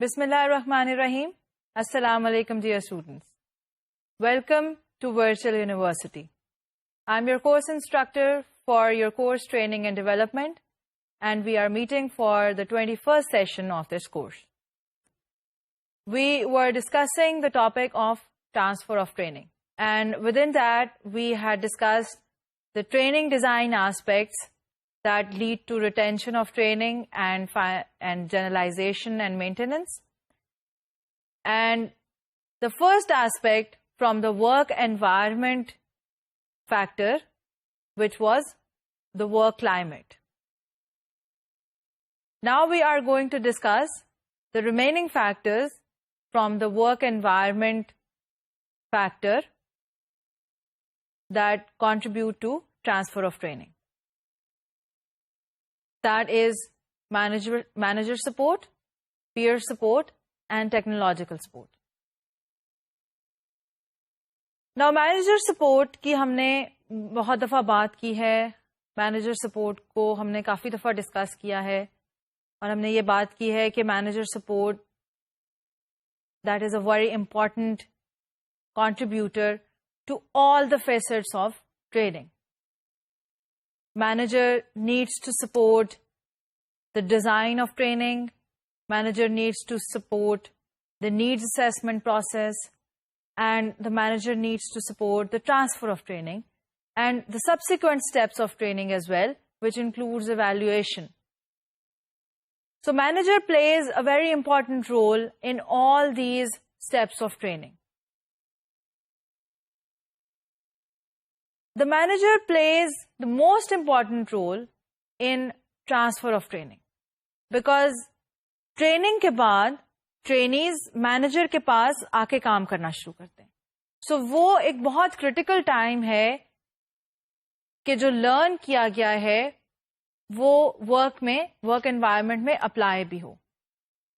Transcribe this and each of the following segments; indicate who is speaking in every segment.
Speaker 1: Bismillahirrahmanirrahim. Assalamu alaikum dear students. Welcome to Virtual University. I'm your course instructor for your course training and development, and we are meeting for the 21st session of this course. We were discussing the topic of transfer of training, and within that we had discussed the training design aspects that lead to retention of training and generalization and maintenance. And the first aspect from the work environment factor, which was the work climate. Now we are going to discuss the remaining factors from the work environment factor that contribute to transfer of training. That is manager support, peer support, and technological support. Now manager support की हमने बहुत दफ़ा बात की है, manager support को हमने काफ़ी दफ़ा डिस्कस किया है, और हमने ये बात की है कि manager support that is a very important contributor to all the facets of training. Manager needs to support the design of training. Manager needs to support the needs assessment process, and the manager needs to support the transfer of training and the subsequent steps of training as well, which includes evaluation. So manager plays a very important role in all these steps of training. The manager plays the most important role in transfer of training, because training के बाद trainees manager के पास आके काम करना शुरू करते हैं. सो वो एक बहुत क्रिटिकल टाइम है कि जो लर्न किया गया है वो वर्क एनवायरनमेंट में अप्लाई भी हो.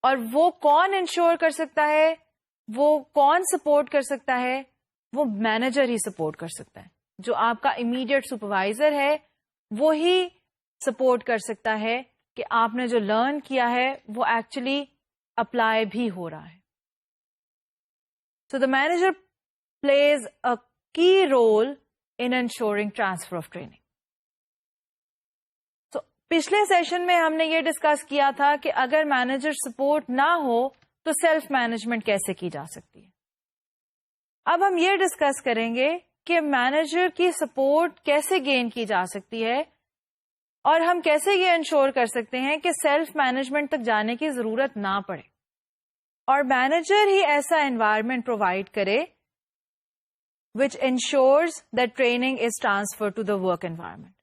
Speaker 1: और वो कौन इंश्योर कर सकता है, वो कौन सपोर्ट कर सकता है, वो मैनेजर ही सपोर्ट कर सकता है. जो आपका इमीडिएट सुपरवाइजर है वो ही सपोर्ट कर सकता है कि आपने जो लर्न किया है वो एक्चुअली अप्लाई भी हो रहा है. So the manager plays a key role in ensuring transfer of training. So पिछले सेशन में हमने ये डिस्कस किया था कि अगर मैनेजर सपोर्ट ना हो तो सेल्फ मैनेजमेंट कैसे की जा सकती है. अब हम ये डिस्कस करेंगे कि मैनेजर की सपोर्ट कैसे गेन की जा सकती है, और हम कैसे ये इंश्योर कर सकते हैं कि सेल्फ मैनेजमेंट तक जाने की जरूरत ना पड़े और मैनेजर ही ऐसा एनवायरनमेंट प्रोवाइड करे which ensures that training is transferred to the work environment.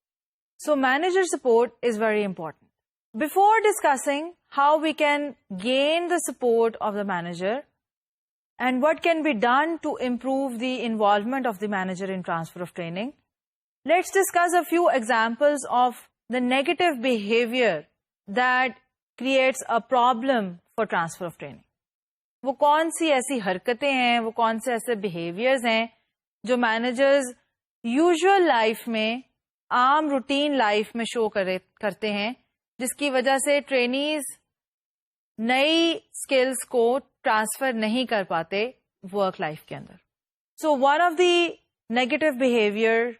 Speaker 1: So manager support is very important. Before discussing how we can gain the support of the manager and what can be done to improve the involvement of the manager in transfer of training, let's discuss a few examples of the negative behavior that creates a problem for transfer of training. वो कौन सी ऐसी हरकतें हैं, वो कौन से ऐसे behaviors हैं जो managers usual life में, आम रूटीन लाइफ में शो करते हैं, जिसकी वजह से ट्रेनीज नई स्किल्स को ट्रांसफर नहीं कर पाते वर्क लाइफ के अंदर. So one of the negative behaviour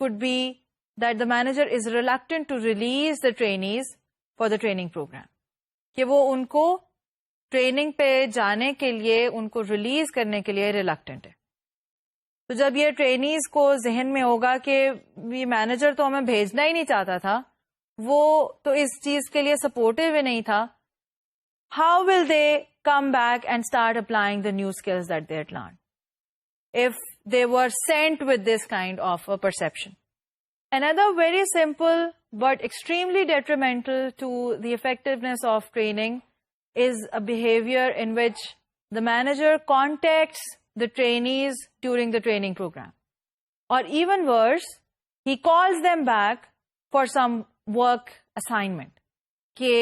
Speaker 1: could be that the manager is reluctant to release the trainees for the training program. कि वो उनको ट्रेनिंग पे जाने के लिए, उनको रिलीज करने के लिए रिलक्टेंट है. तो जब ये ट्रेनीज को जहन में होगा कि ये मैनेजर तो हमें भेजना ही नहीं चाहता था, वो तो इस चीज के लिए सपोर्टिव ही नहीं था, how will they come back and start applying the new skills that they had learned if they were sent with this kind of a perception. Another very simple but extremely detrimental to the effectiveness of training is a behavior in which the manager contacts the trainees during the training program. Or even worse, he calls them back for some work assignment. कि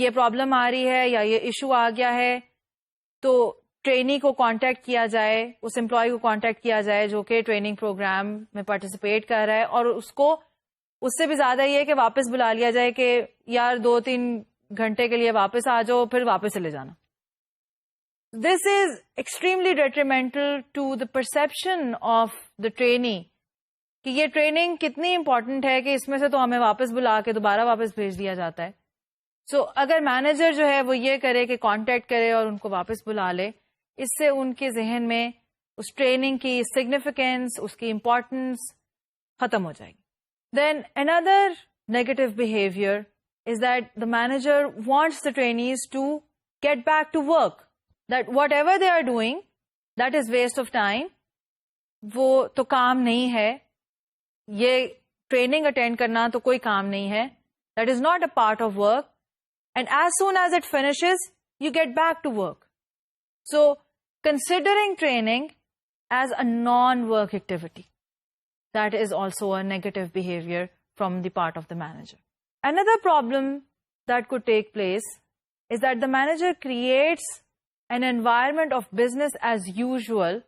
Speaker 1: ये problem आ रही है या ये issue आ गया है, तो trainee को कांटेक्ट किया जाए, उस एम्प्लॉय को कांटेक्ट किया जाए जो कि ट्रेनिंग प्रोग्राम में पार्टिसिपेट कर रहा है, और उसको उससे भी ज्यादा ये है कि वापस बुला लिया जाए कि यार 2-3 घंटे के लिए वापस आ जाओ, फिर वापस चले जाना. This is extremely detrimental to the perception of the trainee कि ये ट्रेनिंग कितनी इंपॉर्टेंट है कि इसमें से तो हमें वापस बुला के दोबारा वापस भेज दिया जाता है. सो अगर मैनेजर जो है वो ये करे कि कांटेक्ट करे और उनको वापस बुला ले, इससे उनके जहन में उस ट्रेनिंग की सिग्निफिकेंस, उसकी इंपॉर्टेंस खत्म हो जाएगी. Then another negative behaviour is that the manager wants the trainees to get back to work. That whatever they are doing, that is waste of time. वो तो काम नहीं है. ये ट्रेनिंग अटेंड करना तो कोई काम नहीं है. That is not a part of work. And as soon as it finishes, you get back to work. So, considering training as a non-work activity, that is also a negative behavior from the part of the manager. Another problem that could take place is that the manager creates an environment of business as usual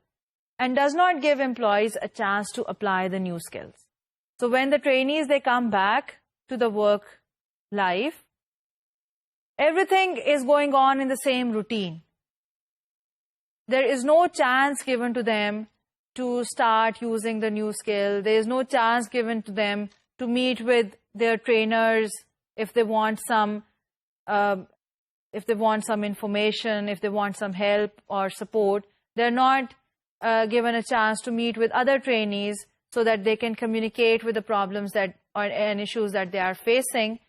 Speaker 1: and does not give employees a chance to apply the new skills. So when the trainees, they come back to the work life, everything is going on in the same routine. There is no chance given to them to start using the new skill. There is no chance given to them to meet with their trainers if they want some information, if they want some help or support. They're not given a chance to meet with other trainees so that they can communicate with the problems and issues that they are facing.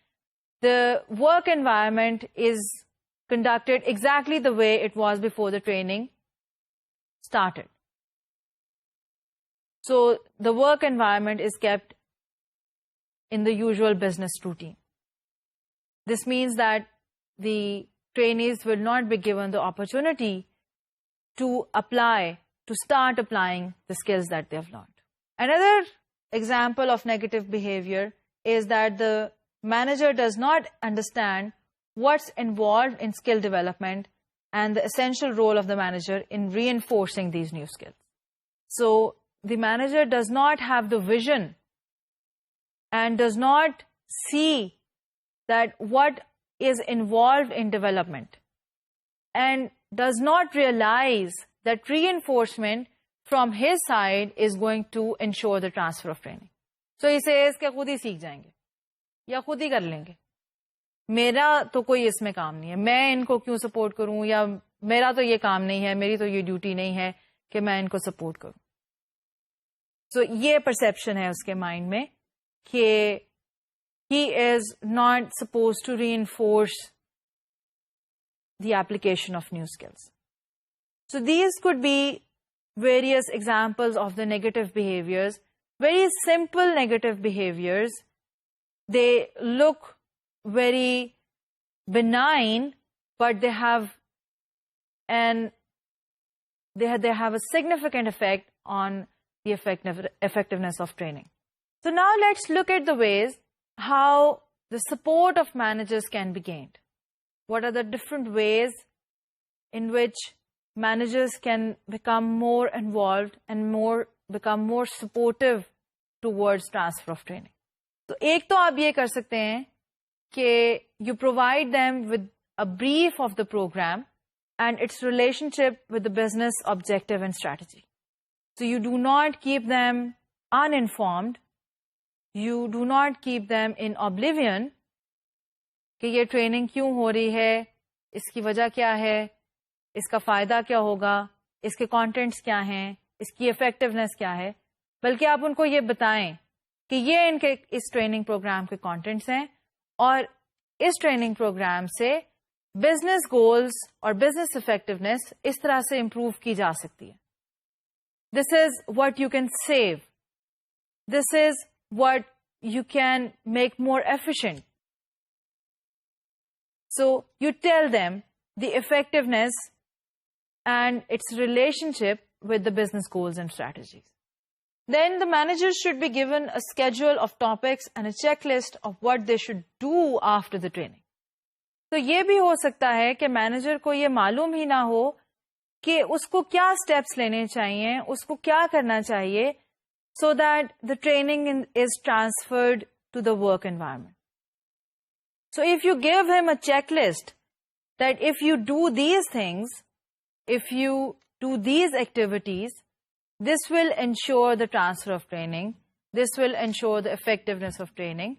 Speaker 1: The work environment is conducted exactly the way it was before the training started. So the work environment is kept in the usual business routine. This means that the trainees will not be given the opportunity to start applying the skills that they have learned. Another example of negative behavior is that the manager does not understand what's involved in skill development and the essential role of the manager in reinforcing these new skills. So the manager does not have the vision and does not see that what is involved in development and does not realize that reinforcement from his side is going to ensure the transfer of training. So he says कि खुद ही सीख जाएंगे या खुद ही कर लेंगे, मेरा तो कोई इसमें काम नहीं है, मैं इनको क्यों सपोर्ट करूं, या मेरा तो ये काम नहीं है, मेरी तो ये ड्यूटी नहीं है कि मैं इनको सपोर्ट करूं. So ये परसेप्शन है उसके माइंड में कि he is not supposed to reinforce the application of new skills. So these could be various examples of the negative behaviors, very simple negative behaviors. They look very benign, but they have a significant effect on the effectiveness of training. So now let's look at the ways how the support of managers can be gained. What are the different ways in which managers can become more involved and become more supportive towards transfer of training? So एक तो आप ये कर सकते हैं कि you provide them with a brief of the program and its relationship with the business objective and strategy. So you do not keep them uninformed. You do not keep them in oblivion कि ये training क्यों हो रही है, इसकी वजह क्या है, इसका फायदा क्या होगा, इसके कंटेंट्स क्या हैं, इसकी इफेक्टिवनेस क्या है, बल्कि आप उनको ये बताएं कि ये इनके इस ट्रेनिंग प्रोग्राम के कंटेंट्स हैं और इस ट्रेनिंग प्रोग्राम से बिजनेस गोल्स और बिजनेस इफेक्टिवनेस इस तरह से इंप्रूव की जा सकती है. This is what you can save. This is what you can make more efficient. So you tell them the effectiveness and its relationship with the business goals and strategies. Then the managers should be given a schedule of topics and a checklist of what they should do after the training. तो ये भी हो सकता है कि manager को ये मालूम ही ना हो कि उसको क्या स्टेप्स लेने चाहिए, उसको क्या करना चाहिए, so that the training is transferred to the work environment. So if you give him a checklist that if you do these things, if you do these activities, this will ensure the transfer of training. This will ensure the effectiveness of training.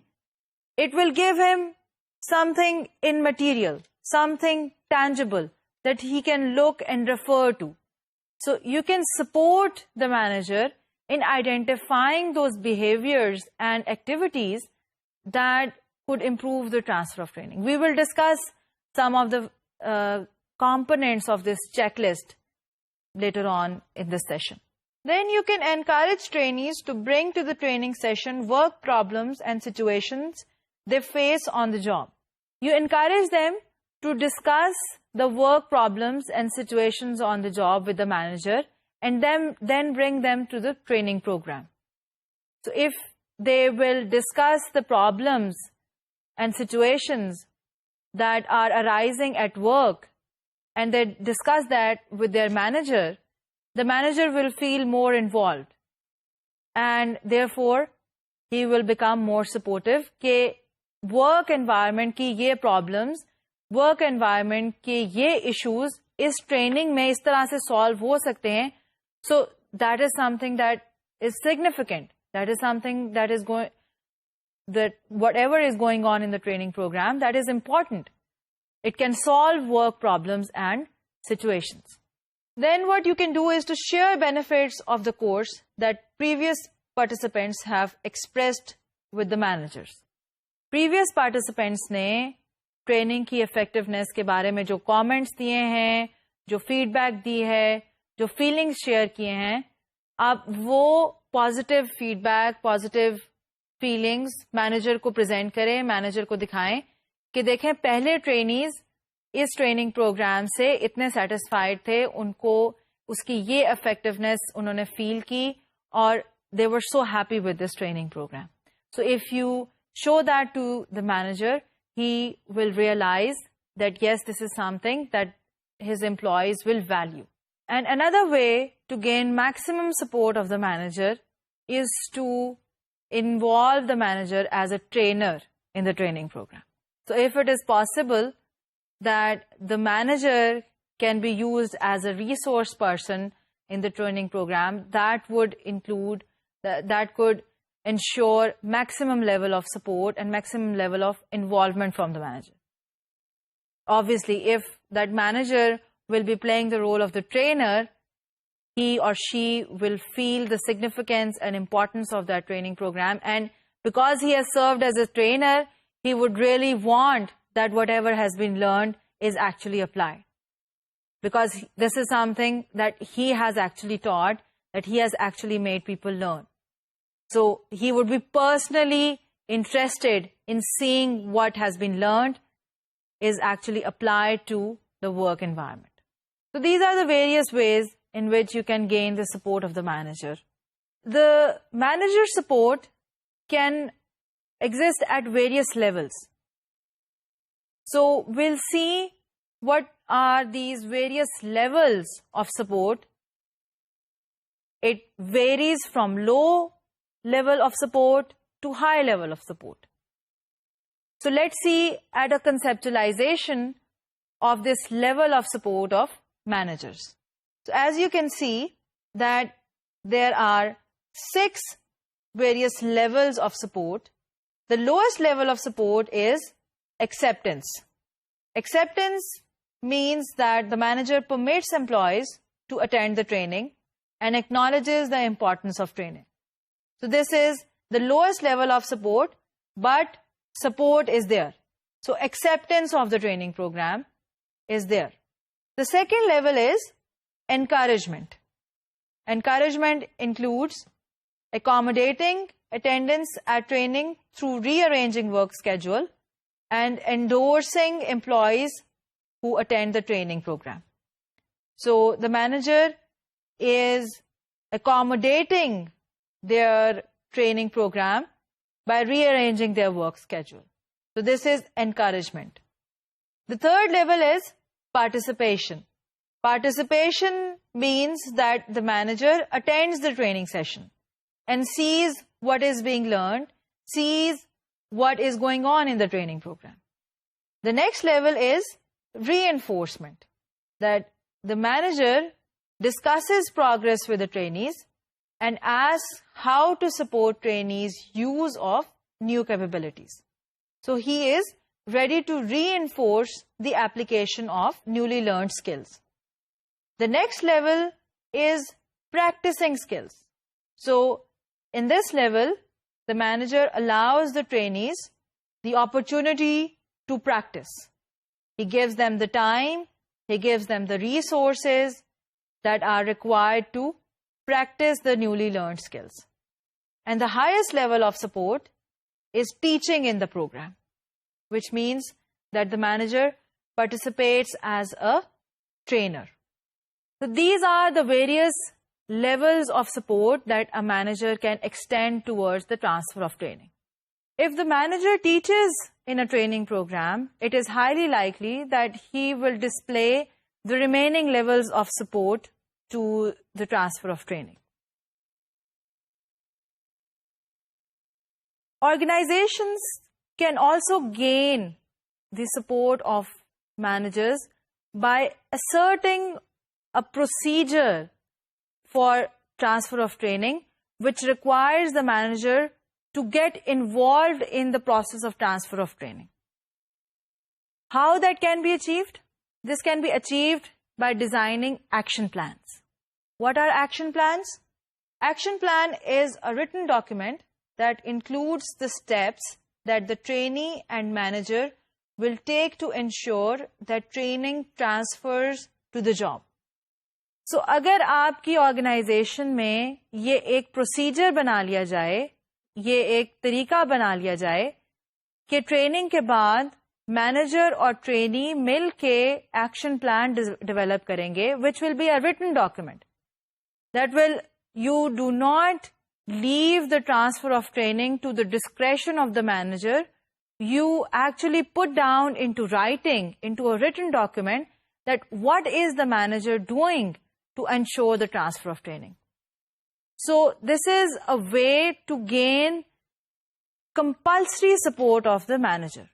Speaker 1: It will give him something immaterial, something tangible that he can look and refer to. So you can support the manager in identifying those behaviors and activities that could improve the transfer of training. We will discuss some of the components of this checklist later on in this session. Then you can encourage trainees to bring to the training session work problems and situations they face on the job. You encourage them to discuss the work problems and situations on the job with the manager and then bring them to the training program. So if they will discuss the problems and situations that are arising at work and they discuss that with their manager, the manager will feel more involved and therefore he will become more supportive कि work environment की ये problems, work environment के ये issues इस training में इस तरह से solve हो सकते हैं. So that is something that is significant. That is something that is going, that whatever is going on in the training program, that is important. It can solve work problems and situations. Then what you can do is to share benefits of the course that previous participants have expressed with the managers. Previous participants ने training की effectiveness के बारे में जो comments दिए हैं, जो feedback दी है, जो feelings share किए हैं, आप वो positive feedback, positive feelings manager को present करें, manager को दिखाएं कि देखें पहले trainees इस ट्रेनिंग प्रोग्राम से इतने सेटिस्फाइड थे, उनको उसकी ये इफेक्टिवनेस उन्होंने फील की और they were so happy with this training program. So if you show that to the manager, he will realize that yes, this is something that his employees will value. And another way to gain maximum support of the manager is to involve the manager as a trainer in the training program. So if it is possible that the manager can be used as a resource person in the training program, that would include, that could ensure maximum level of support and maximum level of involvement from the manager. Obviously, if that manager will be playing the role of the trainer, he or she will feel the significance and importance of that training program, and because he has served as a trainer, he would really want that whatever has been learned is actually applied. Because this is something that he has actually taught, that he has actually made people learn. So he would be personally interested in seeing what has been learned is actually applied to the work environment. So these are the various ways in which you can gain the support of the manager. The manager support can exist at various levels. So we'll see what are these various levels of support. It varies from low level of support to high level of support. So let's see at a conceptualization of this level of support of managers. So as you can see that there are 6 various levels of support. The lowest level of support is acceptance. Acceptance means that the manager permits employees to attend the training and acknowledges the importance of training. So this is the lowest level of support, but support is there. So acceptance of the training program is there. The second level is encouragement. Encouragement includes accommodating attendance at training through rearranging work schedule and endorsing employees who attend the training program. So the manager is accommodating their training program by rearranging their work schedule. So this is encouragement. The third level is participation. Participation means that the manager attends the training session and sees what is being learned, sees what is going on in the training program. The next level is reinforcement, that the manager discusses progress with the trainees and asks how to support trainees' use of new capabilities. So he is ready to reinforce the application of newly learned skills. The next level is practicing skills. So in this level, the manager allows the trainees the opportunity to practice. He gives them the time, he gives them the resources that are required to practice the newly learned skills. And the highest level of support is teaching in the program, which means that the manager participates as a trainer. So these are the various levels of support that a manager can extend towards the transfer of training. If the manager teaches in a training program, it is highly likely that he will display the remaining levels of support to the transfer of training. Organizations can also gain the support of managers by asserting a procedure for transfer of training, which requires the manager to get involved in the process of transfer of training. How that can be achieved? This can be achieved by designing action plans. What are action plans? Action plan is a written document that includes the steps that the trainee and manager will take to ensure that training transfers to the job. So अगर आपकी organisation में ये एक procedure बना लिया जाए, ये एक तरीका बना लिया जाए कि ट्रेनिंग के बाद मैनेजर और ट्रेनी मिल के एक्शन प्लान डेवलप करेंगे, which will be a written document that will, you do not leave the transfer of training to the discretion of the manager. You actually put down into writing, into a written document, that what is the manager doing to ensure the transfer of training. So this is a way to gain compulsory support of the manager.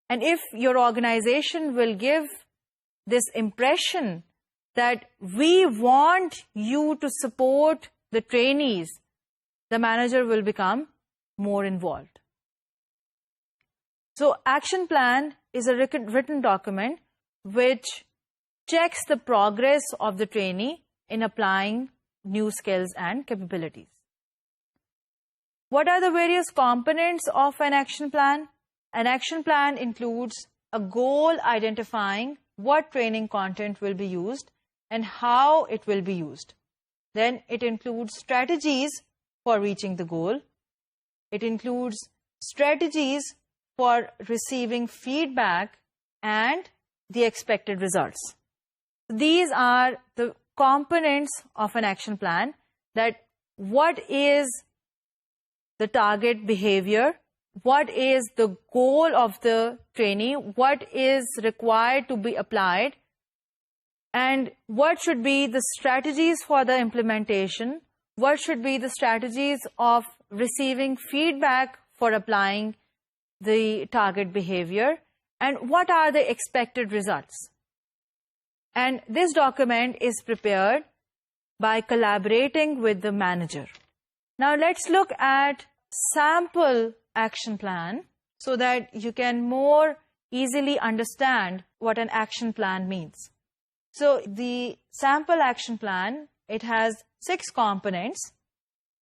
Speaker 1: And if your organization will give this impression that we want you to support the trainees, the manager will become more involved. So action plan is a written document which checks the progress of the trainee in applying new skills and capabilities. What are the various components of an action plan? An action plan includes a goal identifying what training content will be used and how it will be used. Then it includes strategies for reaching the goal. It includes strategies for receiving feedback and the expected results. These are the components of an action plan, that what is the target behavior, what is the goal of the trainee, what is required to be applied, and what should be the strategies for the implementation, what should be the strategies of receiving feedback for applying the target behavior, and what are the expected results. And this document is prepared by collaborating with the manager. Now let's look at sample action plan so that you can more easily understand what an action plan means. So the sample action plan, it has 6 components.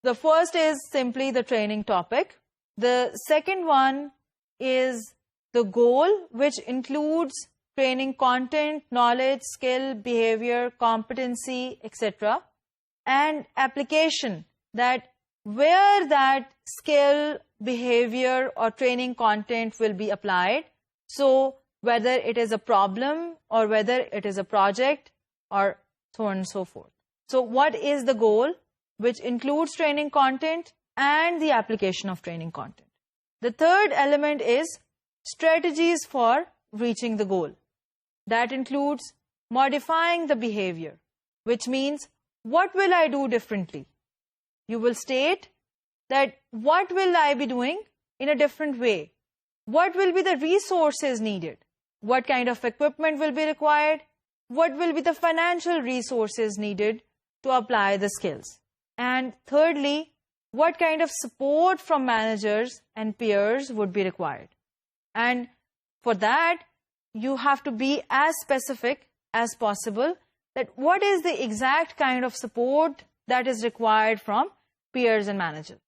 Speaker 1: The first is simply the training topic. The second one is the goal, which includes training content, knowledge, skill, behavior, competency, etc. And application, that where that skill, behavior or training content will be applied. So whether it is a problem or whether it is a project or so on and so forth. So what is the goal, which includes training content and the application of training content. The third element is strategies for reaching the goal. That includes modifying the behavior, which means what will I do differently? You will state that what will I be doing in a different way? What will be the resources needed? What kind of equipment will be required? what will be the financial resources needed to apply the skills? And thirdly, what kind of support from managers and peers would be required? And for that, you have to be as specific as possible that what is the exact kind of support that is required from peers and managers.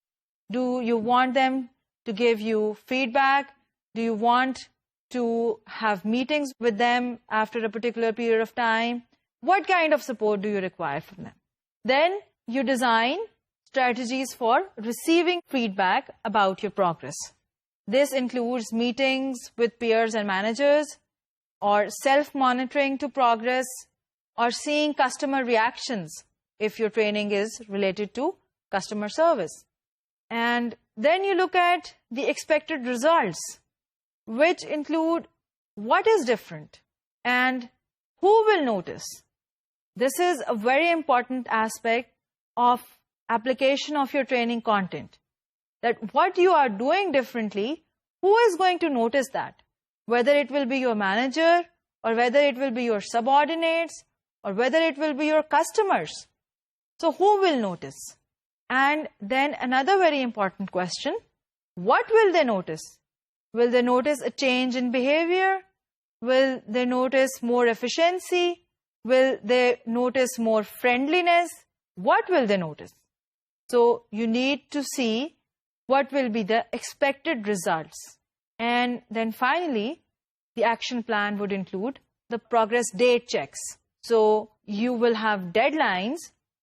Speaker 1: Do you want them to give you feedback? Do you want to have meetings with them after a particular period of time? What kind of support do you require from them? Then you design strategies for receiving feedback about your progress. This includes meetings with peers and managers, or self-monitoring to progress, or seeing customer reactions if your training is related to customer service. And then you look at the expected results, which include what is different and who will notice. This is a very important aspect of application of your training content, that what you are doing differently, who is going to notice that? Whether it will be your manager, or whether it will be your subordinates, or whether it will be your customers. So who will notice? And then another very important question, what will they notice? Will they notice a change in behavior? Will they notice more efficiency? Will they notice more friendliness? What will they notice? So you need to see what will be the expected results. And then finally, the action plan would include the progress date checks. So you will have deadlines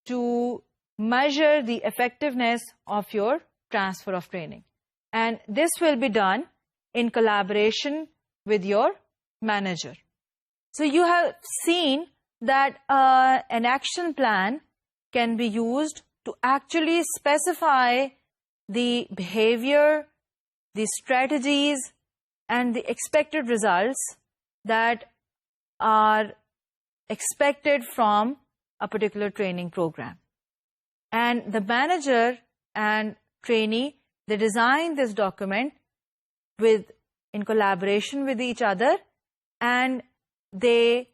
Speaker 1: to measure the effectiveness of your transfer of training. And this will be done in collaboration with your manager. So you have seen that an action plan can be used to actually specify the behavior, the strategies, and the expected results that are expected from a particular training program. And the manager and trainee, they design this document in collaboration with each other, and they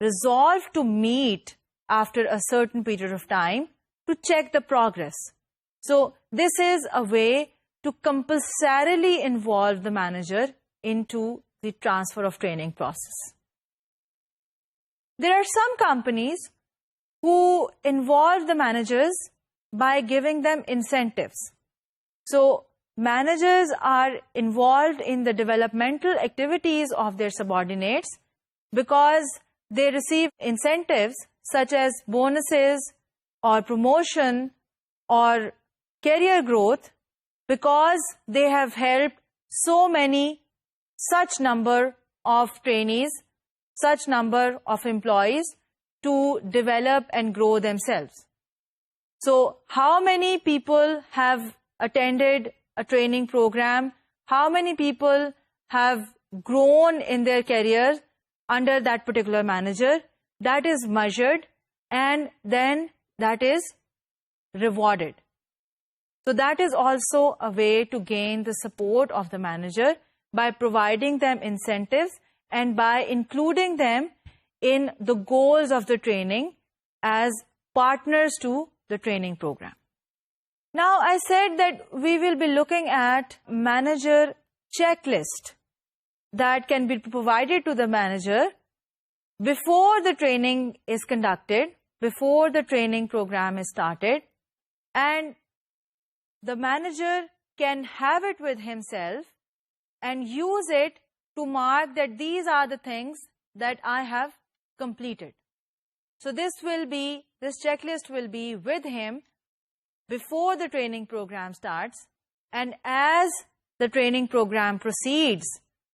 Speaker 1: resolve to meet after a certain period of time to check the progress. So this is a way to compulsorily involve the manager into the transfer of training process. There are some companies who involve the managers by giving them incentives. So managers are involved in the developmental activities of their subordinates because they receive incentives such as bonuses or promotion or career growth because they have helped so many, such number of trainees, such number of employees to develop and grow themselves. So how many people have attended a training program? How many people have grown in their career under that particular manager? That is measured, and then that is rewarded. So that is also a way to gain the support of the manager by providing them incentives and by including them in the goals of the training as partners to the training program. Now, I said that we will be looking at manager checklist that can be provided to the manager before the training is conducted, before the training program is started, and the manager can have it with himself and use it to mark that these are the things that I have completed. So this checklist will be with him before the training program starts, and as the training program proceeds,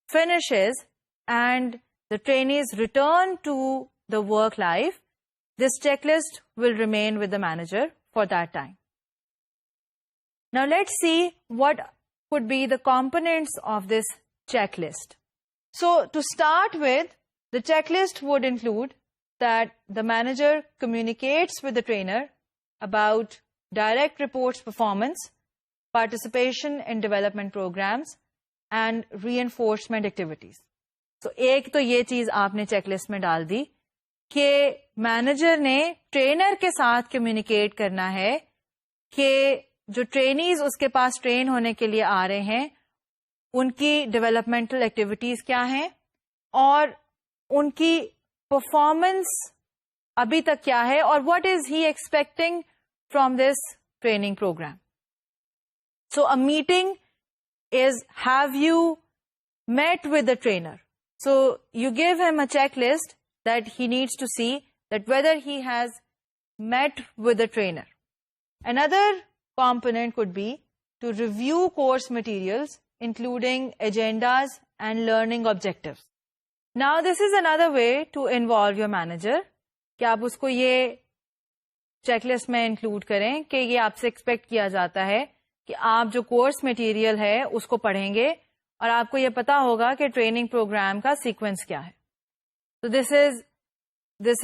Speaker 1: finishes, and the trainees return to the work life, this checklist will remain with the manager for that time. Now let's see what could be the components of this checklist. So to start with, the checklist would include that the manager communicates with the trainer about direct reports performance, participation in development programs, and reinforcement activities. So एक तो ये चीज आपने checklist में डाल दी कि manager ने trainer के साथ कम्युनिकेट करना है कि जो ट्रेनीज उसके पास ट्रेन होने के लिए आ रहे हैं उनकी डेवलपमेंटल एक्टिविटीज क्या हैं और उनकी परफॉर्मेंस अभी तक क्या है और what is he expecting from this training programme. So a meeting is, have you met with the trainer? So you give him a checklist that he needs to see that whether he has met with the trainer. Another component could be to review course materials including agendas and learning objectives. Now this is another way to involve your manager कि आप उसको ये checklist में include करें कि ये आपसे expect किया जाता है कि आप जो कोर्स मटेरियल है उसको पढ़ेंगे और आपको ये पता होगा कि ट्रेनिंग प्रोग्राम का सीक्वेंस क्या है. So this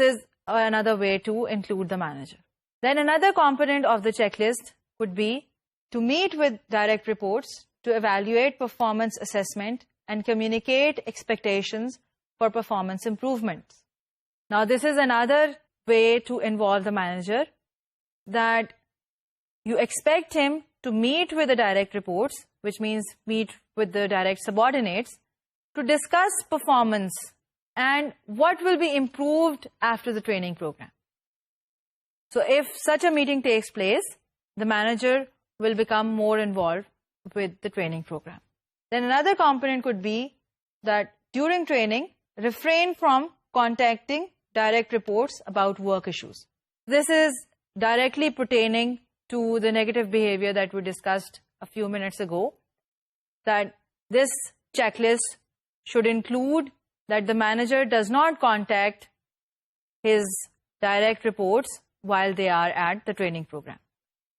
Speaker 1: is another way to include the manager. Then another component of the checklist could be to meet with direct reports to evaluate performance assessment and communicate expectations for performance improvements. Now this is another way to involve the manager, that you expect him to meet with the direct reports, which means meet with the direct subordinates, to discuss performance and what will be improved after the training program. So if such a meeting takes place, the manager will become more involved with the training program. Then another component could be that during training, refrain from contacting direct reports about work issues. This is directly pertaining to the negative behavior that we discussed a few minutes ago, that this checklist should include that the manager does not contact his direct reports while they are at the training program.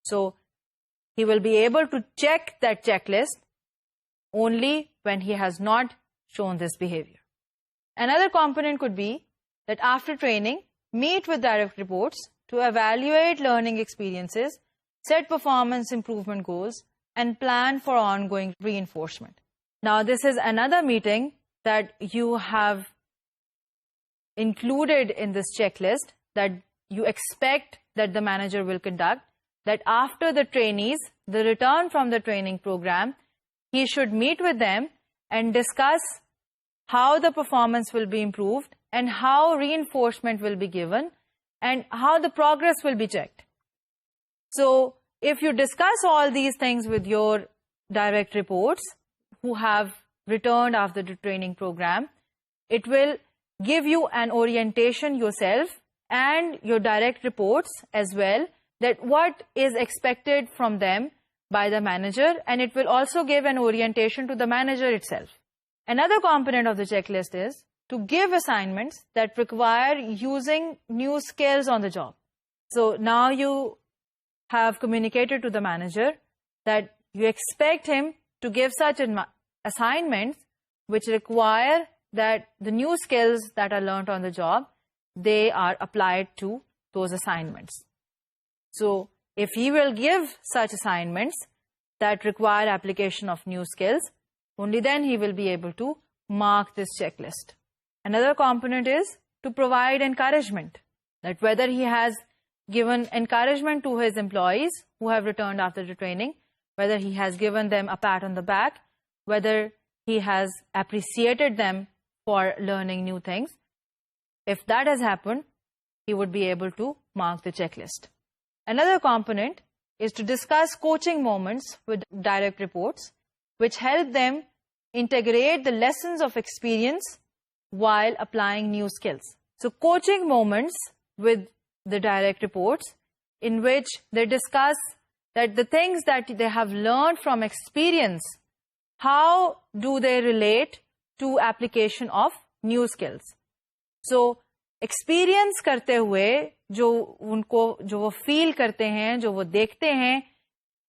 Speaker 1: So he will be able to check that checklist only when he has not shown this behavior. Another component could be that after training, meet with direct reports to evaluate learning experiences, set performance improvement goals, and plan for ongoing reinforcement. Now, this is another meeting that you have included in this checklist that you expect that the manager will conduct, that after the trainees, the return from the training program, he should meet with them and discuss how the performance will be improved and how reinforcement will be given and how the progress will be checked. So if you discuss all these things with your direct reports who have returned after the training program, it will give you an orientation yourself and your direct reports as well, that what is expected from them by the manager, and it will also give an orientation to the manager itself. Another component of the checklist is to give assignments that require using new skills on the job. So now you have communicated to the manager that you expect him to give such assignments which require that the new skills that are learned on the job, they are applied to those assignments. So if he will give such assignments that require application of new skills, only then he will be able to mark this checklist. Another component is to provide encouragement, that whether he has given encouragement to his employees who have returned after the training, whether he has given them a pat on the back, whether he has appreciated them for learning new things. If that has happened, he would be able to mark the checklist. Another component is to discuss coaching moments with direct reports, which help them integrate the lessons of experience while applying new skills. So coaching moments with the direct reports in which they discuss that the things that they have learned from experience, how do they relate to application of new skills. So experience करते हुए जो वो feel करते हैं, जो वो देखते हैं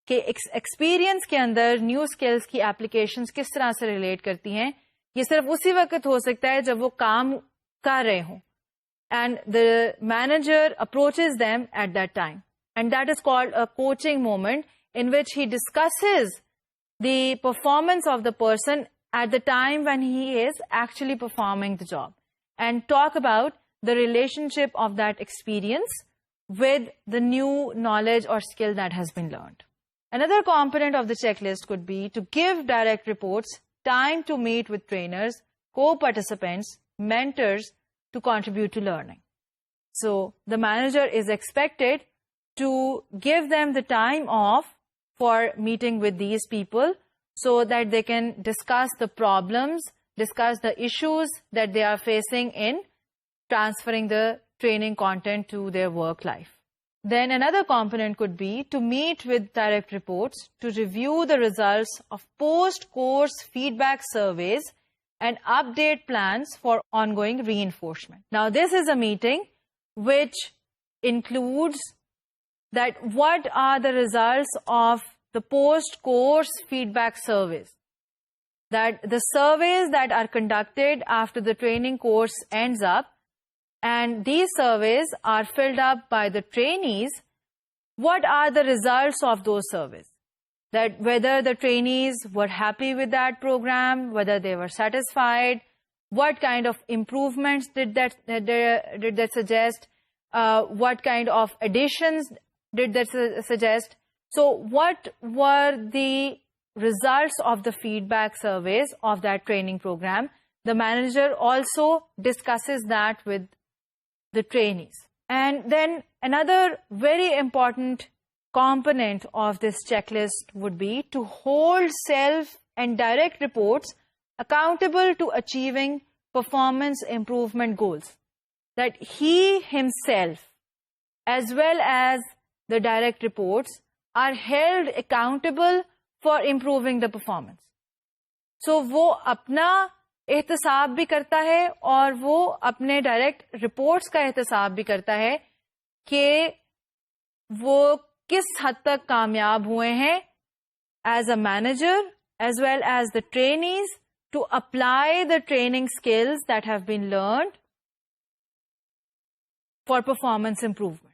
Speaker 1: कि experience के अंदर new skills की applications किस तरह से relate करती हैं, ये सिर्फ उसी वक्त हो सकता है जब वो काम कर रहे हों. And the manager approaches them at that time. And that is called a coaching moment, in which he discusses the performance of the person at the time when he is actually performing the job, and talk about the relationship of that experience with the new knowledge or skill that has been learned. Another component of the checklist could be to give direct reports time to meet with trainers, co-participants, mentors to contribute to learning. So the manager is expected to give them the time off for meeting with these people so that they can discuss the problems, discuss the issues that they are facing in transferring the training content to their work life. Then another component could be to meet with direct reports to review the results of post-course feedback surveys and update plans for ongoing reinforcement. Now, this is a meeting which includes that what are the results of the post-course feedback surveys. That the surveys that are conducted after the training course ends up, and these surveys are filled up by the trainees. What are the results of those surveys? That whether the trainees were happy with that program, whether they were satisfied, what kind of improvements did that suggest, what kind of additions did that suggest. So what were the results of the feedback surveys of that training program? The manager also discusses that with the trainees. And then another very important component of this checklist would be to hold self and direct reports accountable to achieving performance improvement goals. That he himself, as well as the direct reports, are held accountable for improving the performance. So वो अपना एहतसाब भी करता है और वो अपने direct reports का एहतसाब भी करता है कि वो किस हद तक कामयाब हुए हैं as a manager as well as the trainees to apply the training skills that have been learned for performance improvement.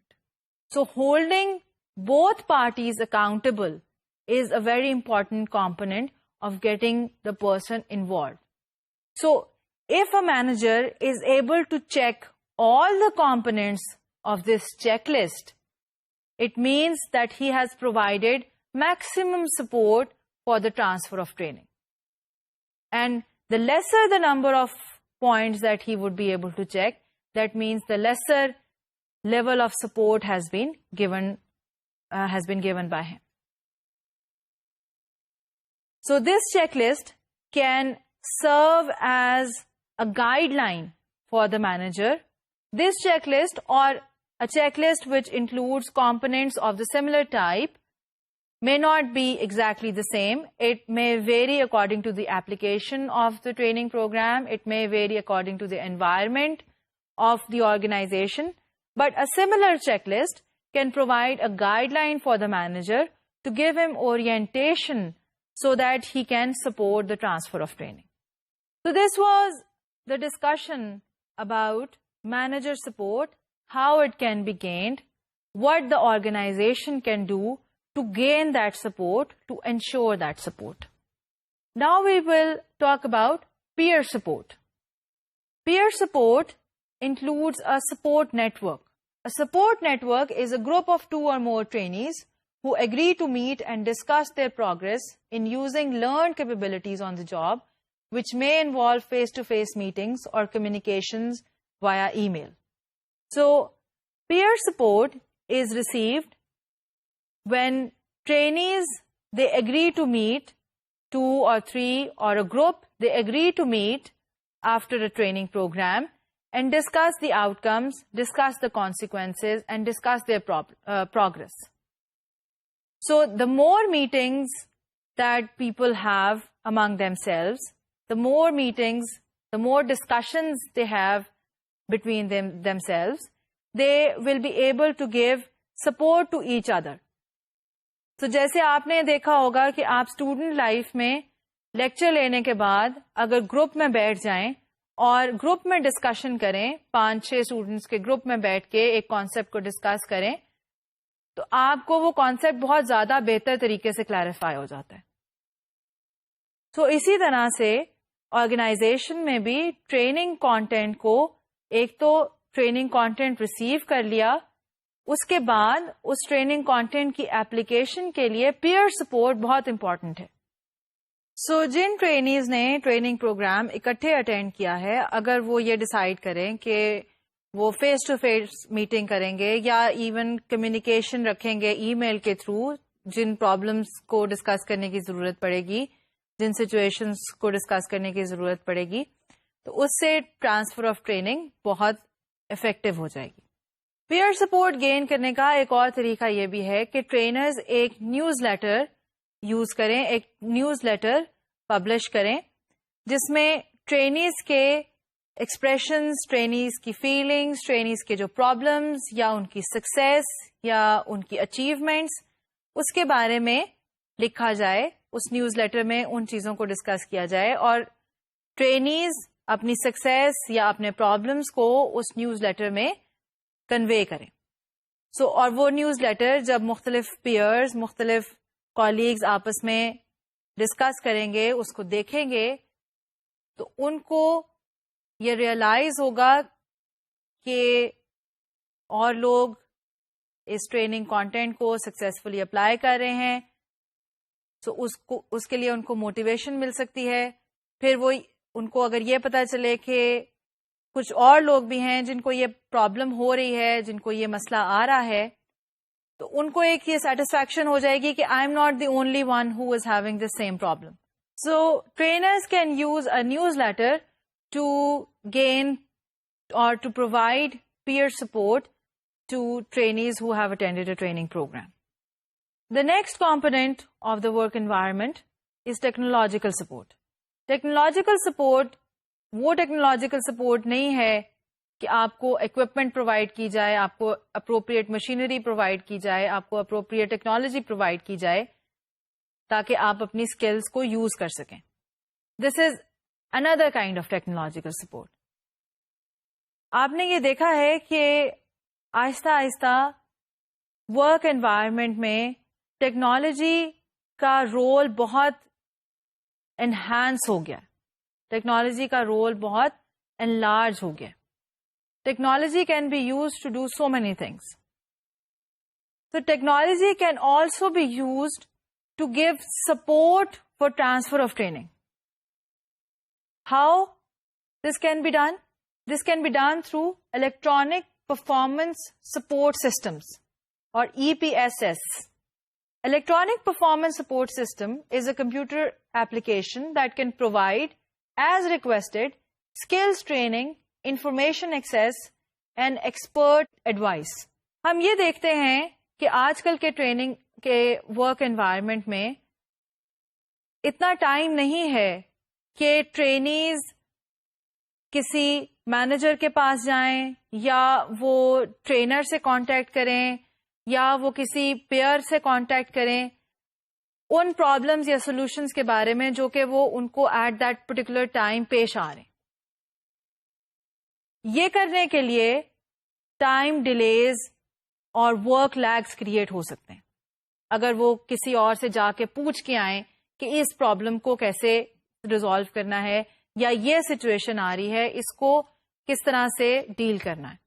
Speaker 1: So holding both parties accountable is a very important component of getting the person involved. So if a manager is able to check all the components of this checklist, it means that he has provided maximum support for the transfer of training. And the lesser the number of points that he would be able to check, that means the lesser level of support has been given by him. So this checklist can serve as a guideline for the manager. This checklist, or a checklist which includes components of the similar type, may not be exactly the same. It may vary according to the application of the training program. It may vary according to the environment of the organization. But a similar checklist can provide a guideline for the manager to give him orientation so that he can support the transfer of training. So this was the discussion about manager support, how it can be gained, what the organization can do to gain that support, to ensure that support. Now we will talk about peer support. Peer support includes a support network. A support network is a group of 2 or more trainees who agree to meet and discuss their progress in using learned capabilities on the job, which may involve face-to-face meetings or communications via email. So, peer support is received when trainees, they agree to meet, 2 or 3 or a group, they agree to meet after a training program and discuss the outcomes, discuss the consequences, and discuss their progress. So the more meetings that people have among themselves, the more meetings, the more discussions they have between themselves, they will be able to give support to each other. So जैसे आपने देखा होगा कि आप student life में lecture लेने के बाद अगर ग्रुप में बैठ जाएं और ग्रुप में डिस्कशन करें, 5-6 स्टूडेंट्स के ग्रुप में बैठ के एक कॉन्सेप्ट को डिस्कस करें, तो आपको वो कॉन्सेप्ट बहुत ज्यादा बेहतर तरीके से क्लैरिफाई हो जाता है. तो इसी तरह से ऑर्गेनाइजेशन में भी ट्रेनिंग कंटेंट को एक तो ट्रेनिंग कंटेंट रिसीव कर लिया, उसके बाद उस ट्रेनिंग कंटेंट की एप्लीकेशन के लिए पीयर सपोर्ट बहुत इंपॉर्टेंट है। सो जिन ट्रेनीज ने ट्रेनिंग प्रोग्राम इकट्ठे अटेंड किया है, अगर वो ये डिसाइड करें कि वो फेस टू फेस मीटिंग करेंगे या इवन कम्युनिकेशन रखेंगे ईमेल के थ्रू, जिन प्रॉब्लम्स को डिस्कस करने की जरूरत पड़ेगी, जिन सिचुएशंस को डिस्कस करने की जरूरत पड़ेगी, तो उससे ट्रांसफर ऑफ ट्रेनिंग बहुत इफेक्टिव हो जाएगी। पीयर सपोर्ट गेन करने का एक और तरीका यह भी है कि ट्रेनर्स एक न्यूज़लेटर यूज करें, एक न्यूज़लेटर पब्लिश करें जिसमें ट्रेनीज के एक्सप्रेशंस, ट्रेनीज की फीलिंग्स, ट्रेनीज के जो प्रॉब्लम्स या उनकी सक्सेस या उनकी अचीवमेंट्स, उसके बारे में लिखा जाए। उस न्यूज़लेटर में उन चीज़ों को डिस्कस किया जाए और ट्रेनीज अपनी सक्सेस या अपने प्रॉब्लम्स को उस न्यूज़लेटर में कन्वे करें। और वो न्यूज़लेटर जब मुख्तलिफ पीयर्स, मुख्तलिफ कॉलीग्स आपस में डिस्कस करेंगे, उसको देखेंगे, तो उनको ये रियलाइज होगा कि और लोग इस ट्रेनिंग कंटेंट को सक्सेसफुली अप्लाई कर रहे हैं, तो उसके लिए उनको मोटिवेशन मिल सकती है। फिर वो उनको अगर ये पता चले कि कुछ और लोग भी हैं जिनको ये प्रॉब्लम हो रही है, जिनको ये मसला आ रहा है, तो उनको एक ये सेटिस्फैक्शन हो जाएगी कि I am not the only one who is having the same problem. So trainers can use a newsletter to gain or to provide peer support to trainees who have attended a training program. The next component of the work environment is technological support. Technological support वो technological support नहीं है कि आपको equipment provide की जाए, आपको appropriate machinery provide की जाए, आपको appropriate technology provide की जाए ताकि आप अपनी skills को use कर सकें. This is another kind of technological support. आपने ये देखा है कि आहिस्ता आहिस्ता वर्क एनवायरनमेंट में टेक्नोलॉजी का रोल बहुत एनहांस हो गया, टेक्नोलॉजी का रोल बहुत एनलार्ज हो गया. Technology can be used to do so many things. So technology can also be used to give support for transfer of training. How this can be done? This can be done through Electronic Performance Support Systems or EPSS. Electronic Performance Support System is a computer application that can provide, as requested, skills training, information access and expert advice. हम ये देखते हैं कि आजकल के training के work environment में इतना टाइम नहीं है कि ट्रेनीज किसी मैनेजर के पास जाएं या वो ट्रेनर से कांटेक्ट करें या वो किसी पेयर से कांटेक्ट करें उन प्रॉब्लम्स या सॉल्यूशंस के बारे में जो कि वो उनको एट दैट पर्टिकुलर टाइम पेश आ रहे हैं. ये करने के लिए टाइम डिलेज और वर्क लैग्स क्रिएट हो सकते हैं. अगर वो किसी और से जाके पूछ के आए कि इस प्रॉब्लम को कैसे रिजॉल्व करना है या ये सिचुएशन आ रही है, इसको किस तरह से डील करना है.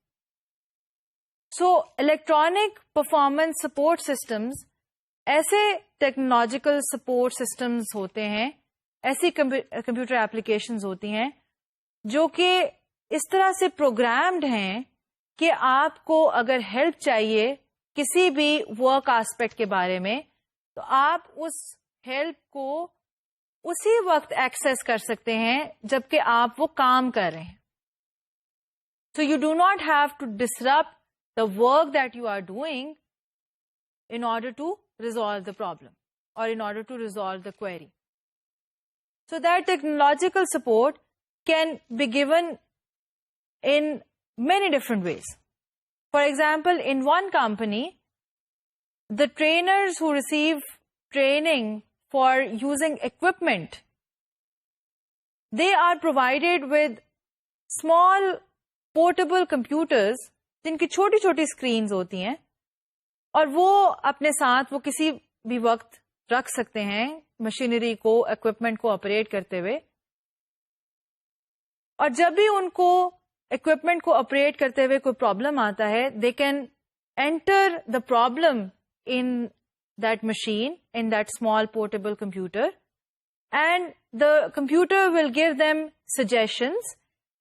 Speaker 1: So electronic performance support systems ऐसे टेक्नोलॉजिकल सपोर्ट सिस्टम्स होते हैं, ऐसी कंप्यूटर एप्लीकेशंस होती हैं जो कि इस तरह से प्रोग्राम्ड हैं कि आपको अगर हेल्प चाहिए किसी भी वर्क एस्पेक्ट के बारे में, तो आप उस हेल्प को उसी वक्त एक्सेस कर सकते हैं जबकि आप वो काम कर रहे हैं. So you do not have to disrupt the work that you are doing in order to resolve the problem or in order to resolve the query. So that technological support can be given in many different ways. For example, in one company, the trainers who receive training for using equipment, they are provided with small portable computers जिनकी छोटी छोटी screens होती हैं और वो अपने साथ वो किसी भी वक्त रख सकते हैं मशीनरी को, इक्विपमेंट को ऑपरेट करते हुए. और जब भी उनको इक्विपमेंट को ऑपरेट करते हुए कोई प्रॉब्लम आता है, they can enter the problem in that machine, in that small portable computer, and the computer will give them suggestions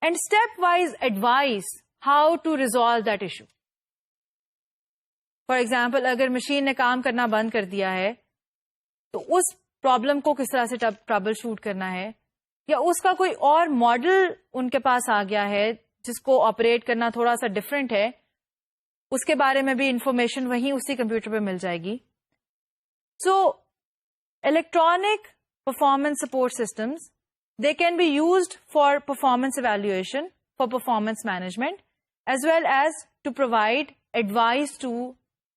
Speaker 1: and step-wise advice how to resolve that issue. For example, अगर machine ने काम करना बंद कर दिया है तो उस प्रॉब्लम को किस तरह से ट्रबल शूट करना है, या उसका कोई और मॉडल उनके पास आ गया है जिसको ऑपरेट करना थोड़ा सा डिफरेंट है, उसके बारे में भी इंफॉर्मेशन वहीं उसी कंप्यूटर पे मिल जाएगी. So electronic performance support systems, they can be used for performance evaluation, for performance management, as well as to provide advice to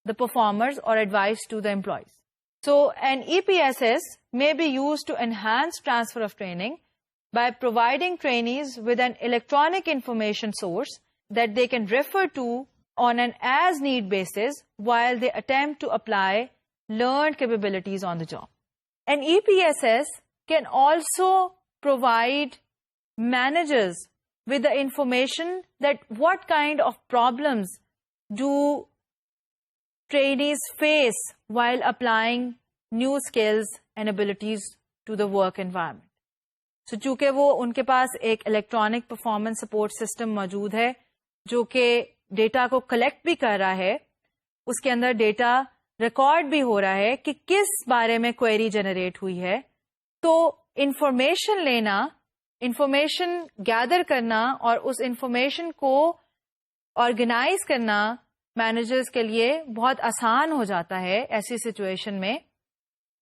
Speaker 1: the performers or advice to the employees. So an EPSS may be used to enhance transfer of training by providing trainees with an electronic information source that they can refer to on an as-need basis while they attempt to apply learned capabilities on the job. An EPSS can also provide managers with the information that what kind of problems do trainees face while applying new skills and abilities to the work environment. So चूंकि वो उनके पास एक electronic performance support system मौजूद है जो कि data को collect भी कर रहा है, उसके अंदर डेटा रिकॉर्ड भी हो रहा है कि किस बारे में क्वेरी जनरेट हुई है, तो इंफॉर्मेशन लेना, इंफॉर्मेशन गैदर करना और उस इंफॉर्मेशन को ऑर्गेनाइज करना मैनेजर्स के लिए बहुत आसान हो जाता है ऐसी सिचुएशन में.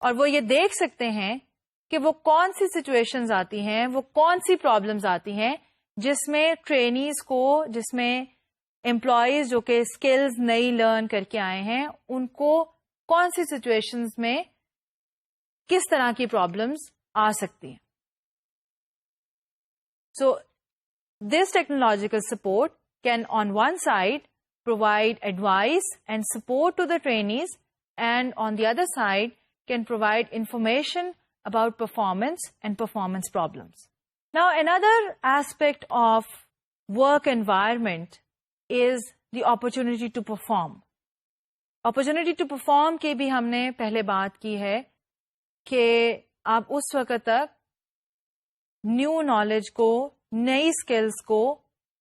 Speaker 1: और वो ये देख सकते हैं कि वो कौन सी सिचुएशंस आती हैं, वो कौन सी प्रॉब्लम्स आती हैं जिसमें ट्रेनीज को, जिसमें एम्प्लॉयज जो कि स्किल्स नई लर्न करके आए हैं, उनको कौन सी सिचुएशंस में किस तरह की प्रॉब्लम्स आ सकती हैं. So this technological support can on one side provide advice and support to the trainees, and on the other side can provide information about performance and performance problems. Now, another aspect of work environment is the opportunity to perform. Opportunity to perform की भी हमने पहले बात की है कि आप उस वक्त तक न्यू नॉलेज को, नई स्किल्स को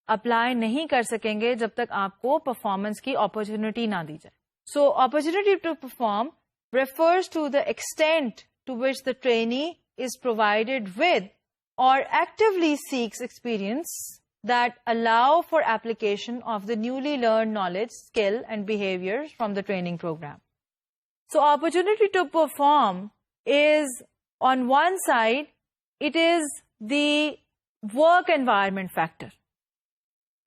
Speaker 1: अप्लाई नहीं कर सकेंगे जब तक आपको परफॉर्मेंस की अपॉर्चुनिटी ना दी जाए. So opportunity to perform refers to the extent to which the trainee is provided with or actively seeks experience that allow for application of the newly learned knowledge, skill and behaviors from the training program. So opportunity to perform is, on one side, it is the work environment factor,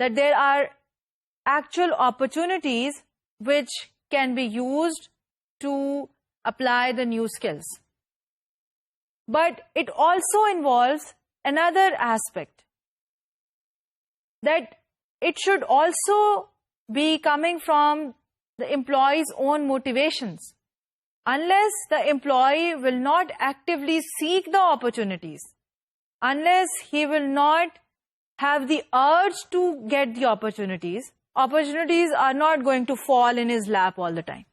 Speaker 1: that there are actual opportunities which can be used to apply the new skills. But it also involves another aspect, that it should also be coming from the employee's own motivations. Unless the employee will not actively seek the opportunities, unless he will not have the urge to get the opportunities, opportunities are not going to fall in his lap all the time.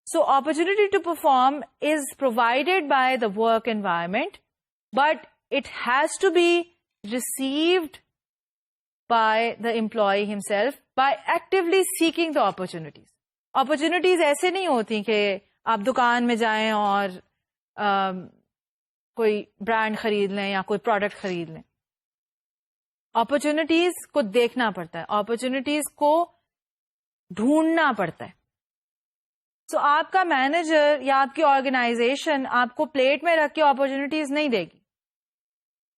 Speaker 1: So opportunity to perform is provided by the work environment, but it has to be received by the employee himself by actively seeking the opportunities. Opportunities ऐसे नहीं होती कि आप दुकान में जाएं और कोई ब्रांड खरीद लें या कोई प्रोडक्ट खरीद लें. अपॉर्चुनिटीज को देखना पड़ता है, अपॉर्चुनिटीज को ढूंढना पड़ता है. सो आपका मैनेजर या आपकी ऑर्गेनाइजेशन आपको प्लेट में रख के अपॉर्चुनिटीज नहीं देगी.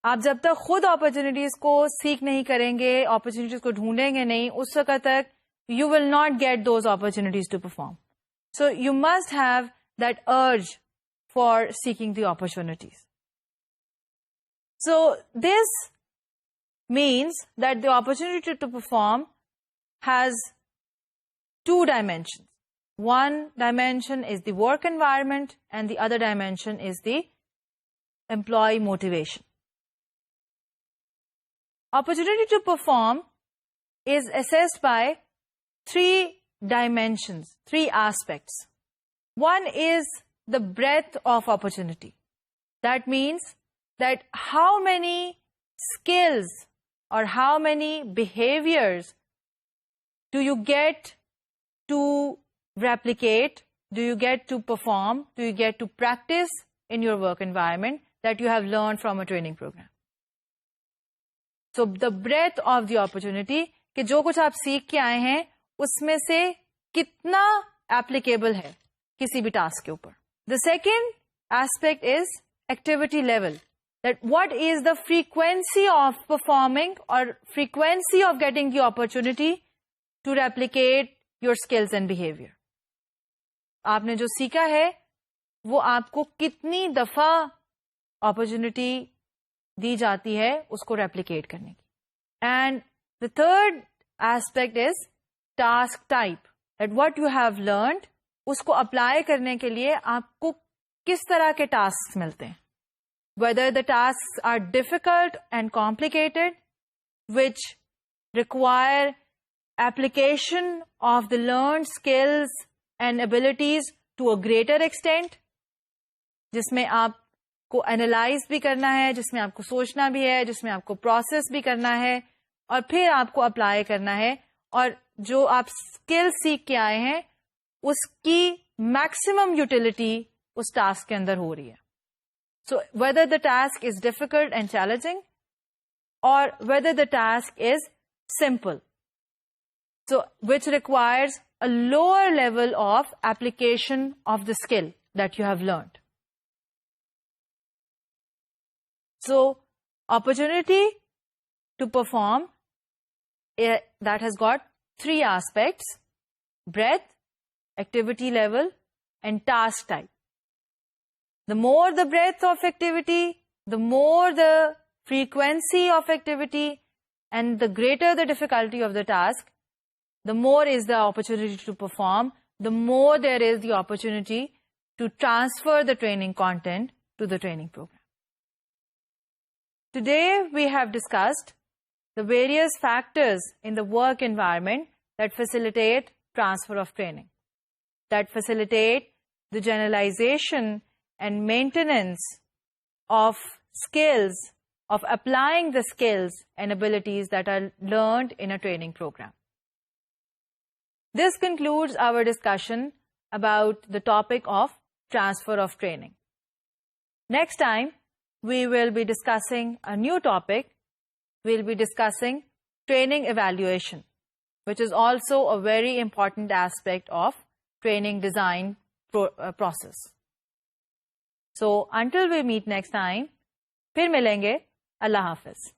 Speaker 1: आप जब तक खुद अपॉर्चुनिटीज को सीख नहीं करेंगे, अपॉर्चुनिटीज को ढूंढेंगे नहीं, उस वक्त तक you will not get those opportunities to perform. So you must have that urge for seeking the opportunities. So this means that the opportunity to perform has two dimensions. One dimension is the work environment and the other dimension is the employee motivation. opportunity to perform is assessed by 3 dimensions, 3 aspects. One is the breadth of opportunity. That means that how many skills or how many behaviors do you get to replicate, do you get to perform, do you get to practice in your work environment that you have learned from a training program. So the breadth of the opportunity कि जो कुछ आप सीख के आए हैं उसमें से कितना applicable है किसी भी टास्क के ऊपर. The second aspect is activity level. That what is the frequency of performing or frequency of getting the opportunity to replicate your skills and behavior. आपने जो सीखा है वो आपको कितनी दफा opportunity दी जाती है उसको replicate करने की. And the third aspect is task type. That what you have learned उसको apply करने के लिए आपको किस तरह के tasks मिलते हैं. Whether the tasks are difficult and complicated, which require application of the learned skills and abilities to a greater extent, जिसमें आपको analyze भी करना है, जिसमें आपको सोचना भी है, जिसमें आपको process भी करना है और फिर आपको apply करना है और जो आप skill सीख के आए हैं उसकी maximum utility उस task के अंदर हो रही है. So whether the task is difficult and challenging or whether the task is simple, so which requires a lower level of application of the skill that you have learned. So opportunity to perform that has got 3 aspects: breadth, activity level, and task type. The more the breadth of activity, the more the frequency of activity, and the greater the difficulty of the task, the more is the opportunity to perform, the more there is the opportunity to transfer the training content to the training program. Today, we have discussed the various factors in the work environment that facilitate transfer of training, that facilitate the generalization and maintenance of skills, of applying the skills and abilities that are learned in a training program. This concludes our discussion about the topic of transfer of training. Next time, we will be discussing a new topic. We'll be discussing training evaluation, which is also a very important aspect of training design process. So until we meet next time, फिर मिलेंगे. Allah Hafiz.